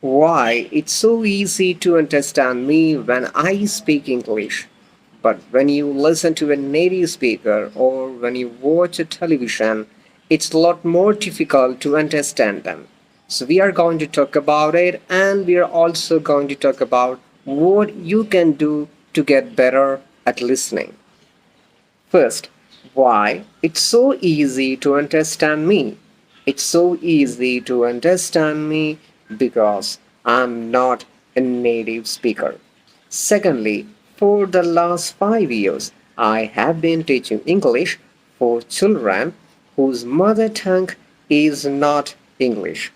Why it's so easy to understand me when I speak English, but when you listen to a native speaker or when you watch a television, it's a lot more difficult to understand them. So we are going to talk about it, and we are also going to talk about what you can do to get better at listening. First, why it's so easy to understand me. It's so easy to understand me because I'm not a native speaker. Secondly, for the last 5 years, I have been teaching English for children whose mother tongue is not English.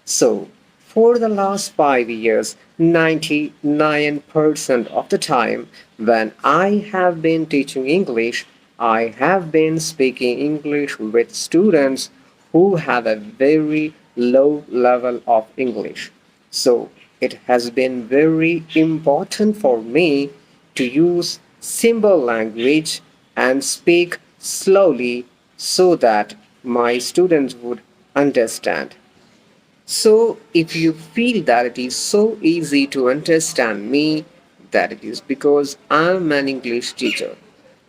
So, for the last 5 years, 99% of the time when I have been teaching English, I have been speaking English with students who have a very low level of English. So, it has been very important for me to use simple language and speak slowly so that my students would understand. So, if you feel that it is so easy to understand me, that it is because I'm an English teacher.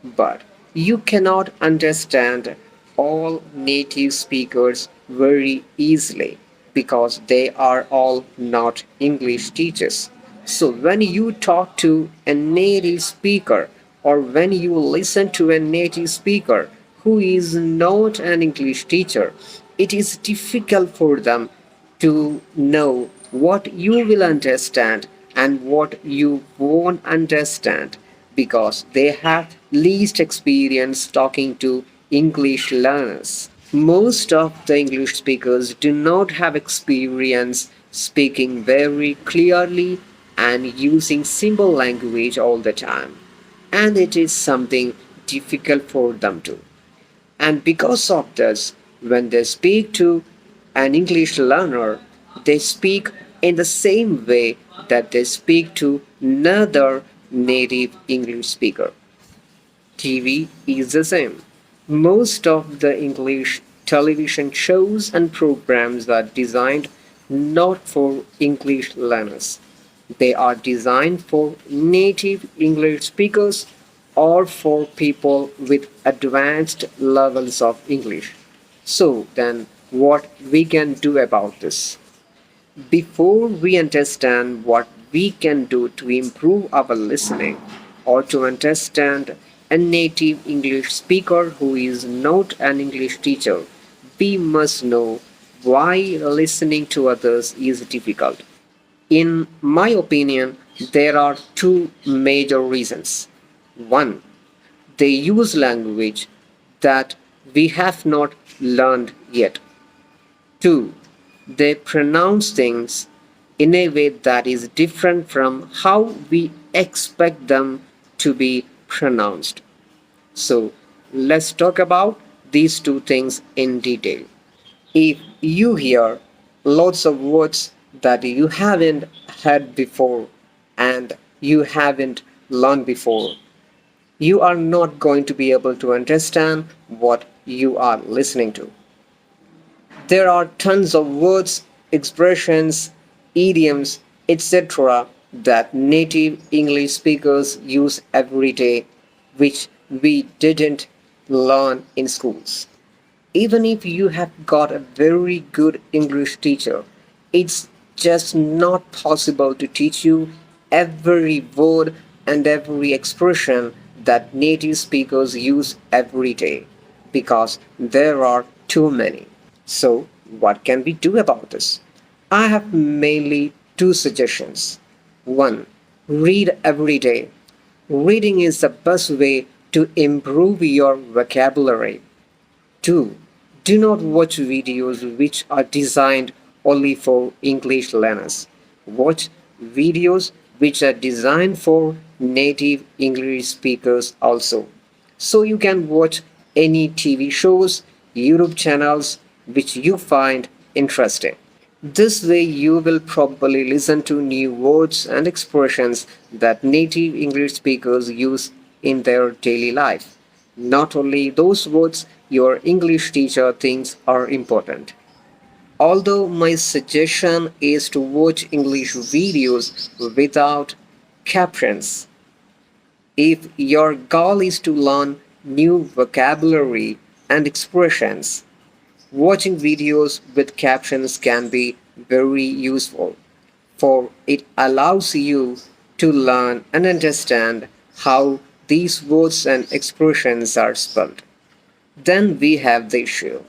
But you cannot understand all native speakers very easily because they are all not English teachers. So, when you talk to a native speaker or when you listen to a native speaker who is not an English teacher, it is difficult for them to know what you will understand and what you won't understand because they have least experience talking to English learners. Most of the English speakers do not have experience speaking very clearly and using simple language all the time, and it is something difficult for them to. And because of this, when they speak to an English learner, they speak in the same way that they speak to another native English speaker. TV is the same. Most of the English television shows and programs are designed not for English learners. They are designed for native English speakers or for people with advanced levels of English. So, then, what we can do about this? Before we understand what we can do to improve our listening or to understand a native English speaker who is not an English teacher, we must know why listening to others is difficult. In my opinion, there are two major reasons. One, they use language that we have not learned yet. Two, they pronounce things in a way that is different from how we expect them to be pronounced. So, let's talk about these two things in detail. If you hear lots of words that you haven't heard before and you haven't learned before, you are not going to be able to understand what you are listening to. There are tons of words, expressions, idioms, etc. that native English speakers use every day, which we didn't learn in schools. Even if you have got a very good English teacher, it's just not possible to teach you every word and every expression that native speakers use every day because there are too many. So, what can we do about this? I have mainly two suggestions. One, read every day. Reading is the best way to improve your vocabulary. 2. Do not watch videos which are designed only for English learners. Watch videos which are designed for native English speakers also. So you can watch any TV shows, YouTube channels which you find interesting. This way, you will probably listen to new words and expressions that native English speakers use in their daily life. Not only those words your English teacher thinks are important. Although my suggestion is to watch English videos without captions, if your goal is to learn new vocabulary and expressions, watching videos with captions can be very useful, for it allows you to learn and understand how these words and expressions are spelled. Then we have the issue.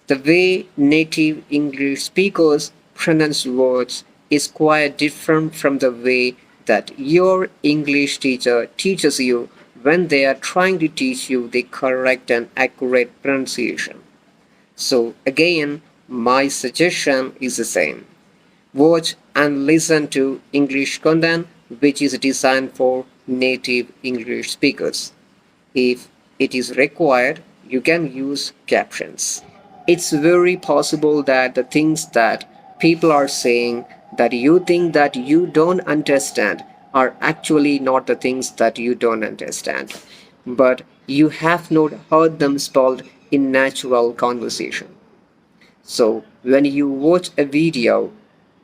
The way native English speakers pronounce words is quite different from the way that your English teacher teaches you when they are trying to teach you the correct and accurate pronunciation. So, again, my suggestion is the same. Watch and listen to English content which is designed for native English speakers. If it is required, you can use captions. It's very possible that the things that people are saying that you think that you don't understand are actually not the things that you don't understand, but you have not heard them spelled in natural conversation. So when you watch a video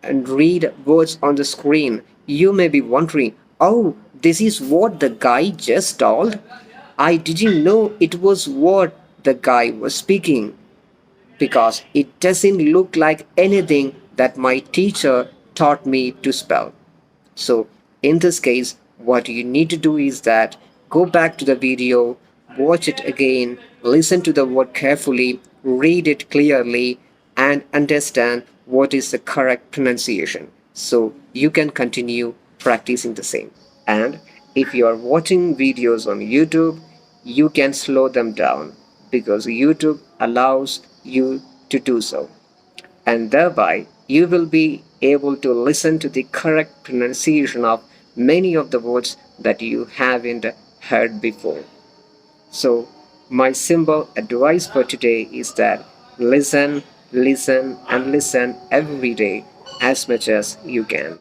and read words on the screen, you may be wondering, oh, this is what the guy just told? I didn't know it was what the guy was speaking because it doesn't look like anything that my teacher taught me to spell. So in this case, what you need to do is that go back to the video, watch it again, listen to the word carefully, read it clearly, and understand what is the correct pronunciation. So you can continue practicing the same. And if you are watching videos on YouTube, you can slow them down because YouTube allows you to do so, and thereby you will be able to listen to the correct pronunciation of many of the words that you haven't heard before. So, my simple advice for today is that listen, listen, and listen every day as much as you can.